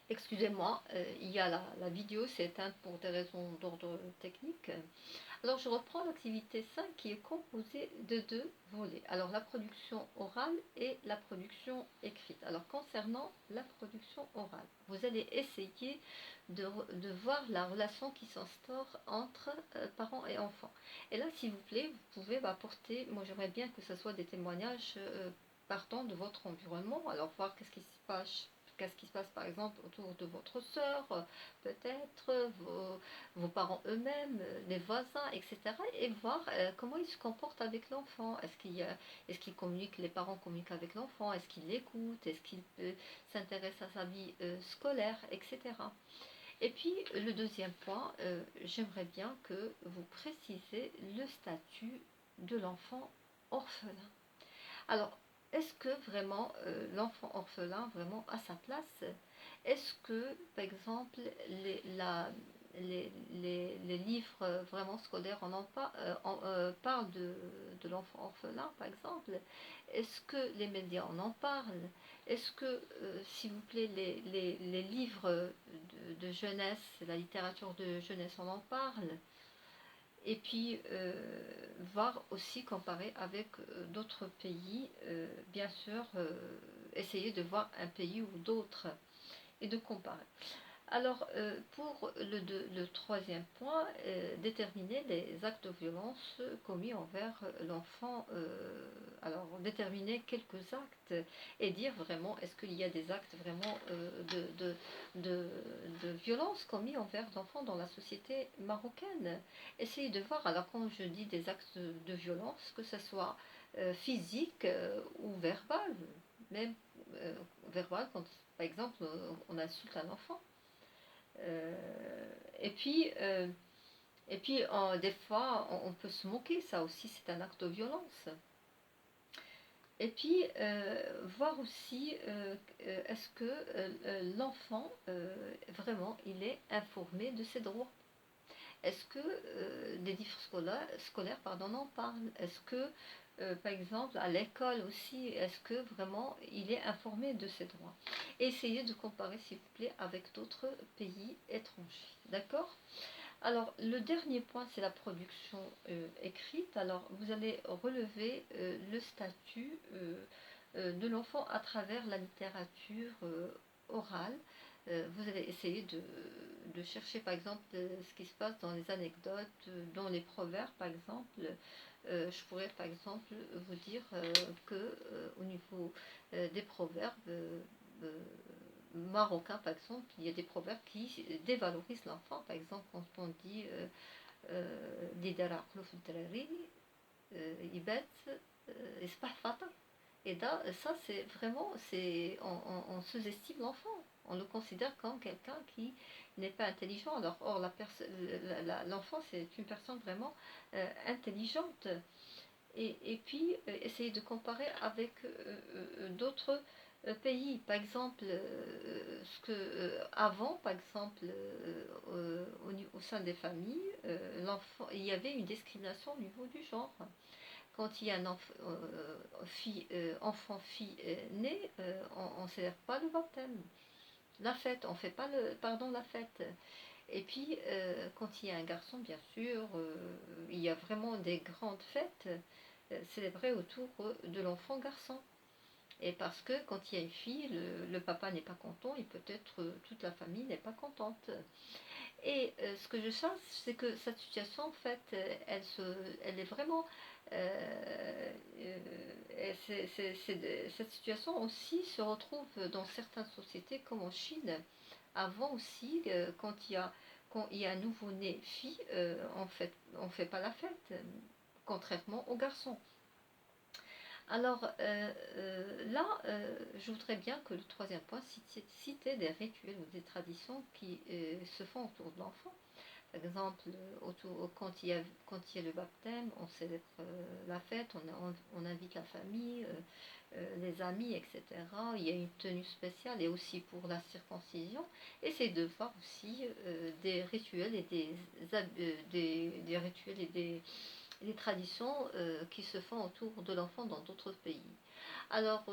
Excusez-moi, il y a la vidéo s'est éteinte pour des raisons d'ordre technique. Alors je reprends l'activité 5 qui est composée de deux volets. Alors la production orale et la production écrite. Alors concernant la production orale, vous allez essayer de voir la relation qui s'instaure entre parents et enfants. Et là, s'il vous plaît, vous pouvez apporter, moi j'aimerais bien que ce soit des témoignages partant de votre environnement. Alors voir qu'est-ce qui se passe par exemple autour de votre sœur, peut-être vos parents eux-mêmes, les voisins, etc. Et voir comment ils se comportent avec l'enfant. Est-ce qu'ils communiquent, les parents communiquent avec l'enfant, est-ce qu'ils l'écoutent, est-ce qu'ils s'intéressent à sa vie scolaire, etc. Et puis le deuxième point, j'aimerais bien que vous précisez le statut de l'enfant orphelin. Alors, est-ce que vraiment l'enfant orphelin vraiment a sa place? Est-ce que, par exemple, les livres vraiment scolaires parlent de l'enfant orphelin, par exemple? Est-ce que les médias en parlent? Est-ce que, s'il vous plaît, les livres de jeunesse, la littérature de jeunesse en parle? Et puis voir aussi comparer avec d'autres pays, bien sûr, essayer de voir un pays ou d'autres et de comparer. Alors, pour le troisième point, déterminer les actes de violence commis envers l'enfant. Alors, déterminer quelques actes et dire vraiment, est-ce qu'il y a des actes vraiment de violence commis envers l'enfant dans la société marocaine. Essayez de voir, alors quand je dis des actes de violence, que ce soit physique ou verbal, même verbal, quand par exemple on insulte un enfant. Et puis, des fois, on peut se moquer, ça aussi c'est un acte de violence. Et puis, voir aussi, est-ce que l'enfant, vraiment, il est informé de ses droits? Est-ce que des livres scolaires en parlent? Est-ce que, par exemple, à l'école aussi, est-ce que vraiment il est informé de ses droits? Essayez de comparer, s'il vous plaît, avec d'autres pays étrangers. D'accord? Alors, le dernier point, c'est la production écrite. Alors, vous allez relever le statut de l'enfant à travers la littérature orale. Vous allez essayer de chercher, par exemple, ce qui se passe dans les anecdotes, dans les proverbes, par exemple. Je pourrais, par exemple, vous dire que au niveau des proverbes, marocain, par exemple, il y a des proverbes qui dévalorisent l'enfant. Par exemple, quand on dit et là, ça, c'est vraiment, on sous-estime l'enfant. On le considère comme quelqu'un qui n'est pas intelligent. Alors, or, l'enfant, c'est une personne vraiment intelligente. Et puis, essayer de comparer avec d'autres pays. Par exemple, avant, par exemple, au sein des familles, il y avait une discrimination au niveau du genre. Quand il y a un enfant-fille né, on ne célèbre pas le baptême. La fête, on ne fait pas la fête. Et puis, quand il y a un garçon, bien sûr, il y a vraiment des grandes fêtes célébrées autour de l'enfant garçon. Et parce que quand il y a une fille, le papa n'est pas content et peut-être toute la famille n'est pas contente. Et ce que je sens, c'est que cette situation, en fait, elle est vraiment... cette situation aussi se retrouve dans certaines sociétés comme en Chine. Avant aussi, quand il y a un nouveau-né fille, on fait pas la fête, contrairement aux garçons. Alors là, je voudrais bien que le troisième point citait des rituels ou des traditions qui se font autour de l'enfant. Par exemple, quand il y a le baptême, on célèbre la fête, on invite la famille, les amis, etc. Il y a une tenue spéciale et aussi pour la circoncision. Et de voir aussi des rituels et des rituels et des traditions qui se font autour de l'enfant dans d'autres pays. Alors,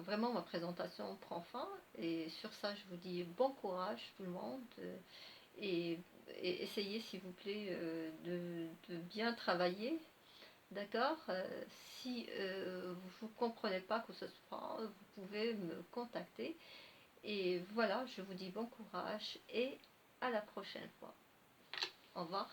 vraiment ma présentation prend fin et sur ça je vous dis bon courage tout le monde et, et essayez s'il vous plaît de bien travailler, d'accord. Si vous ne comprenez pas que ce soit, vous pouvez me contacter et voilà, je vous dis bon courage et à la prochaine fois. Au revoir.